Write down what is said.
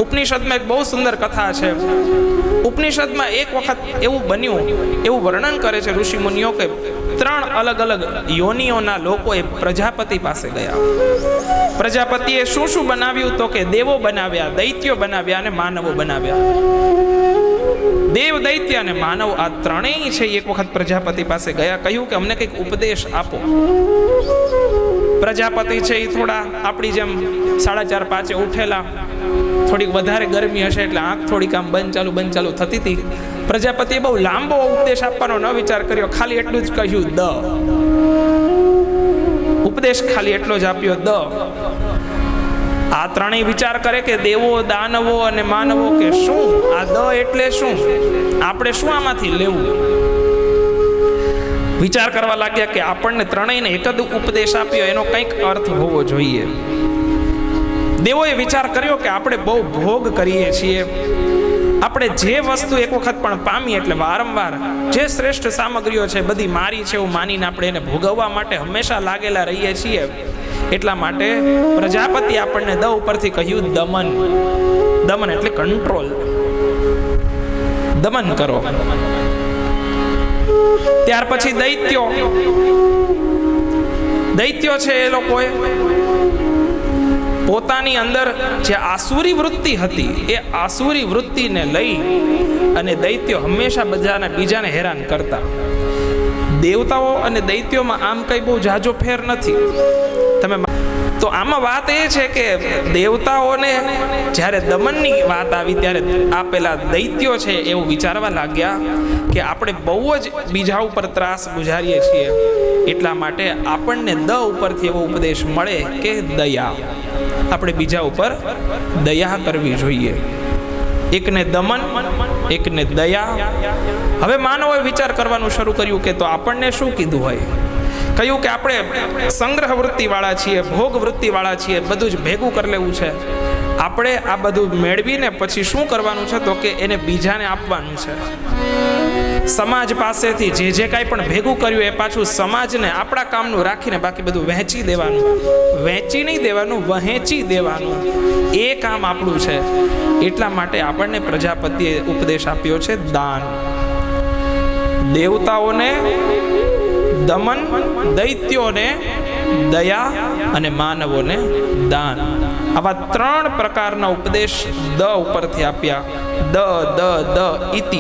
ઉપનિષદમાં એક બહુ સુંદર કથા છે. ઉપનિષદમાં એક વખત એવું બન્યું, એવું વર્ણન કરે છે ઋષિ મુનિઓ કે 3 અલગ અલગ યોનિઓના લોકોએ પ્રજાપતિ પાસે ગયા. પ્રજાપતિએ શું શું બનાવ્યું? તો કે દેવો બનાવ્યા, દૈત્યો બનાવ્યા અને માનવો બનાવ્યા. દેવ, દૈત્ય અને માનવ આ ત્રણેય છે એક વખત પ્રજાપતિ પાસે ગયા. કહ્યું કે અમને કંઈક ઉપદેશ આપો. પ્રજાપતિ છે એ થોડા આપણી જેમ 4:30-5 ઉઠેલા, થોડીક વધારે ગરમી હશે એટલે આંખ થોડીક આમ બંધ ચાલુ થતી હતી. પ્રજાપતિએ બહુ લાંબો ઉપદેશ આપવાનો ન વિચાર કર્યો, ખાલી એટલું જ કહ્યું દ. ઉપદેશ ખાલી એટલો જ આપ્યો દ. આ ત્રણેય વિચાર કરે કે દેવો, દાનવો અને માનવો કે શું આ દ એટલે શું, આપણે શું આમાંથી લેવું? વિચાર કરવા લાગ્યા કે આપણને ત્રણેયને એક જ ઉપદેશ આપ્યો, એનો કંઈક અર્થ હોવો જોઈએ. દેવોએ વિચાર કર્યો કે આપણે બહુ ભોગ કરીએ છીએ, આપણે જે વસ્તુ એક વખત પણ પામી એટલે વારંવાર જે શ્રેષ્ઠ સામગ્રીઓ છે બધી મારી છે એવું માનીને આપણે એને ભોગવવા માટે હંમેશા લાગેલા રહીએ છીએ. એટલા માટે પ્રજાપતિ આપણને દ ઉપરથી કહ્યું દમન. દમન એટલે કંટ્રોલ, દમન કરો. ત્યાર પછી દૈત્યો છે એ લોકોએ પોતાની અંદર જે આસુરી વૃત્તિ હતી એ આસુરી વૃત્તિને લઈ અને દૈત્યો હંમેશા બીજાને હેરાન કરતા. દેવતાઓ અને દૈત્યોમાં આમ કઈ બહુ જાજો ફેર નથી. તો આમાં વાત એ છે કે દેવતાઓને જ્યારે દમનની વાત આવી ત્યારે આ પેલા દૈત્યો છે એવું વિચારવા લાગ્યા કે આપણે બહુ જ બીજા ઉપર ત્રાસ ગુજારીએ છીએ, એટલા માટે આપણને દ ઉપરથી એવો ઉપદેશ મળે કે દયા. આપણે બીજા ઉપર દયા કરવી જોઈએ. એકને દમન, એકને દયા. હવે માનવોએ વિચાર કરવાનું શરૂ કર્યું કે તો આપણને શું કીધું હોય? કહ્યું કે આપણે સંગ્રહ વૃત્તિવાળા છીએ, ભોગ વૃત્તિવાળા છીએ, બધું જ ભેગું કરી લેવું છે. આપણે આ બધું મેળવીને પછી શું કરવાનું છે? તો કે એને બીજાને આપવાનું છે. સમાજ પાસેથી જે કાંઈ પણ ભેગું કર્યું એ પાછું સમાજને આપણા કામનું રાખીને બાકી બધું વહેંચી દેવાનું. વહેંચી નહીં દેવાનું, વહેંચી દેવાનું. એ કામ આપણું છે. એટલા માટે આપણને પ્રજાપતિએ ઉપદેશ આપ્યો છે દાન. દેવતાઓને દમન, દૈત્યોને દયા અને માનવોને દાન. આવા 3 પ્રકારના ઉપદેશ દ ઉપરથી આપ્યા. દ દ દ ઇતિ.